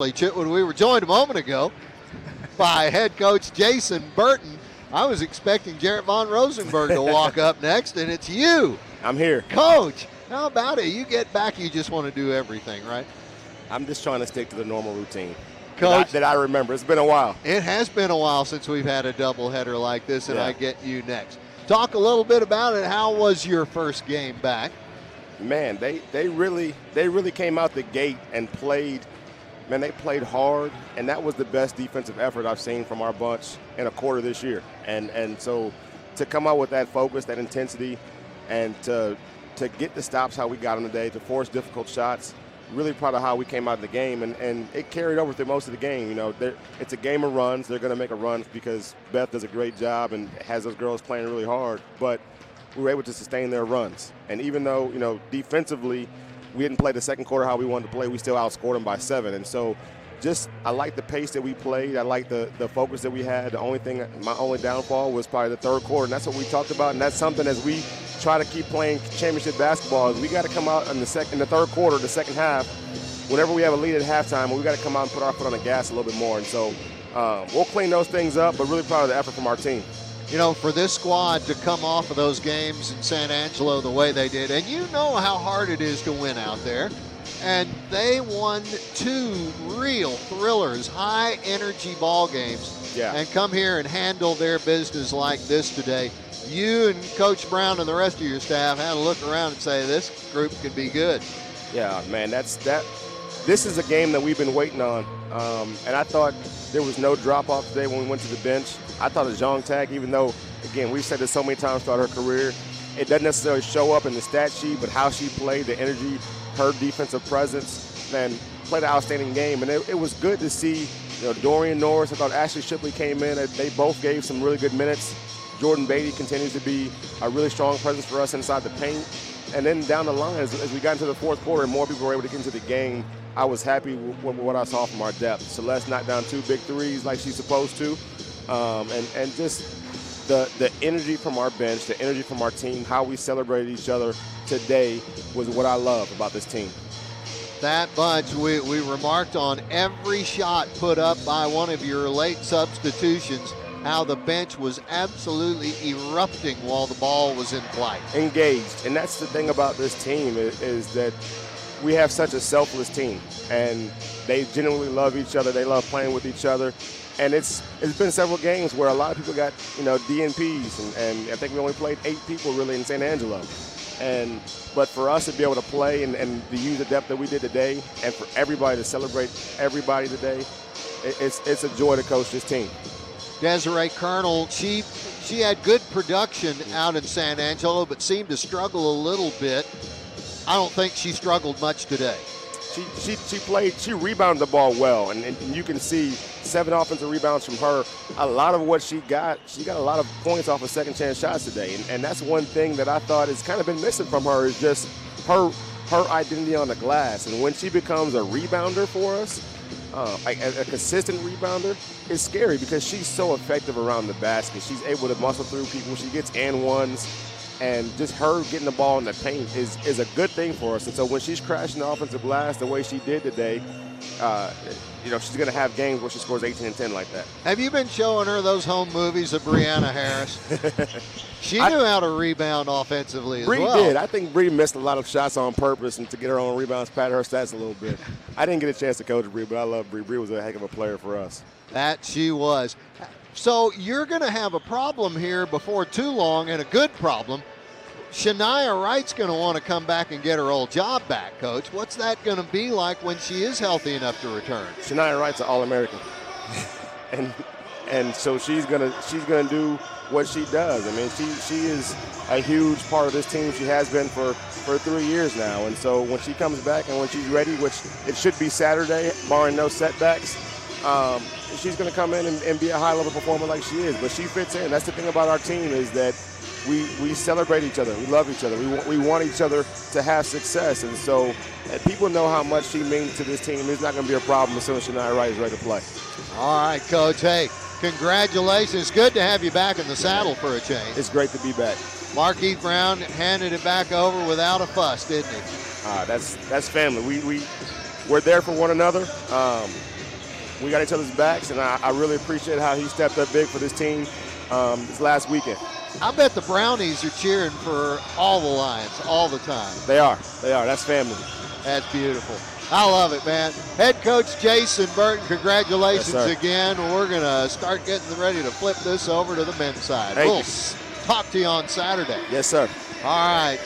When we were joined a moment ago by head coach Jason Burton, I was expecting Jarrett Von Rosenberg to walk up next, and it's you. I'm here. Coach, how about it? You get back, you just want to do everything, right? I'm just trying to stick to the normal routine. Coach, that I remember. It's been a while. It has been a while since we've had a doubleheader like this, and Yeah. I get you next. Talk a little bit about it. How was your first game back? Man, they really came out the gate and played. Man, they played hard, and that was the best defensive effort I've seen from our bunch in a quarter this year. And so to come out with that focus, that intensity, and to get the stops how we got them today, to force difficult shots, really proud of how we came out of the game, and it carried over through most of the game. You know, it's a game of runs. They're going to make a run because Beth does a great job and has those girls playing really hard, but we were able to sustain their runs. And even though, you know, defensively, we didn't play the second quarter how we wanted to play, we still outscored them by 7. And so I like the pace that we played. I like the focus that we had. My only downfall was probably the third quarter, and that's what we talked about. And that's something as we try to keep playing championship basketball, is we got to come out in the third quarter, the second half, whenever we have a lead at halftime, we got to come out and put our foot on the gas a little bit more. And so we'll clean those things up, but really proud of the effort from our team. You know, for this squad to come off of those games in San Angelo the way they did, and you know how hard it is to win out there, and they won 2 real thrillers, high-energy ball games, and come here and handle their business like this today. You and Coach Brown and the rest of your staff had to look around and say, this group can be good. Yeah, man, this is a game that we've been waiting on, and I thought there was no drop-off today when we went to the bench. I thought a Zhang tag, even though, again, we've said this so many times throughout her career, it doesn't necessarily show up in the stat sheet, but how she played, the energy, her defensive presence, man, played an outstanding game. And it was good to see, you know, Dorian Norris. I thought Ashley Shipley came in. They both gave some really good minutes. Jordan Beatty continues to be a really strong presence for us inside the paint. And then down the line, as we got into the fourth quarter and more people were able to get into the game, I was happy with what I saw from our depth. Celeste knocked down 2 big threes like she's supposed to. And just the energy from our bench, the energy from our team, how we celebrated each other today was what I love about this team. That bunch, we remarked on every shot put up by one of your late substitutions, how the bench was absolutely erupting while the ball was in flight. Engaged. And that's the thing about this team is that we have such a selfless team, and they genuinely love each other. They love playing with each other. And it's been several games where a lot of people got, you know, DNPs, and I think we only played 8 people really in San Angelo. But for us to be able to play and to use the depth that we did today, and for everybody to celebrate everybody today, it's a joy to coach this team. Desiree Colonel, she had good production out in San Angelo, but seemed to struggle a little bit. I don't think she struggled much today. She rebounded the ball well, and you can see 7 offensive rebounds from her. A lot of what she got a lot of points off of second chance shots today, and that's one thing that I thought has kind of been missing from her, is just her identity on the glass. And when she becomes a rebounder for us, a consistent rebounder, it's scary because she's so effective around the basket. She's able to muscle through people. She gets and ones. And just her getting the ball in the paint is a good thing for us. And so when she's crashing the offensive glass the way she did today, you know, she's going to have games where she scores 18 and 10 like that. Have you been showing her those home movies of Brianna Harris? She knew how to rebound offensively as well. Bree did. I think Bree missed a lot of shots on purpose and to get her own rebounds, pad her stats a little bit. I didn't get a chance to coach Bree, but I love Bree. Bree was a heck of a player for us. That she was. So you're going to have a problem here before too long, and a good problem. Shania Wright's going to want to come back and get her old job back, Coach. What's that going to be like when she is healthy enough to return? Shania Wright's an All-American, and so she's gonna do what she does. I mean, she is a huge part of this team. She has been for 3 years now, and so when she comes back and when she's ready, which it should be Saturday, barring no setbacks. She's going to come in and be a high-level performer like she is, but she fits in. That's the thing about our team, is that we celebrate each other. We love each other. We want each other to have success, and so people know how much she means to this team. It's not going to be a problem as soon as Shania Wright is ready to play. All right, Coach. Hey, congratulations. Good to have you back in the saddle for a change. It's great to be back. Markeith Brown handed it back over without a fuss, didn't he? That's family. we're there for one another. We got each other's backs, and I really appreciate how he stepped up big for this team this last weekend. I bet the Brownies are cheering for all the Lions all the time. They are. That's family. That's beautiful. I love it, man. Head coach Jason Burton, congratulations again. We're going to start getting ready to flip this over to the men's side. Thank We'll you. talk to you on Saturday. Yes, sir. All right.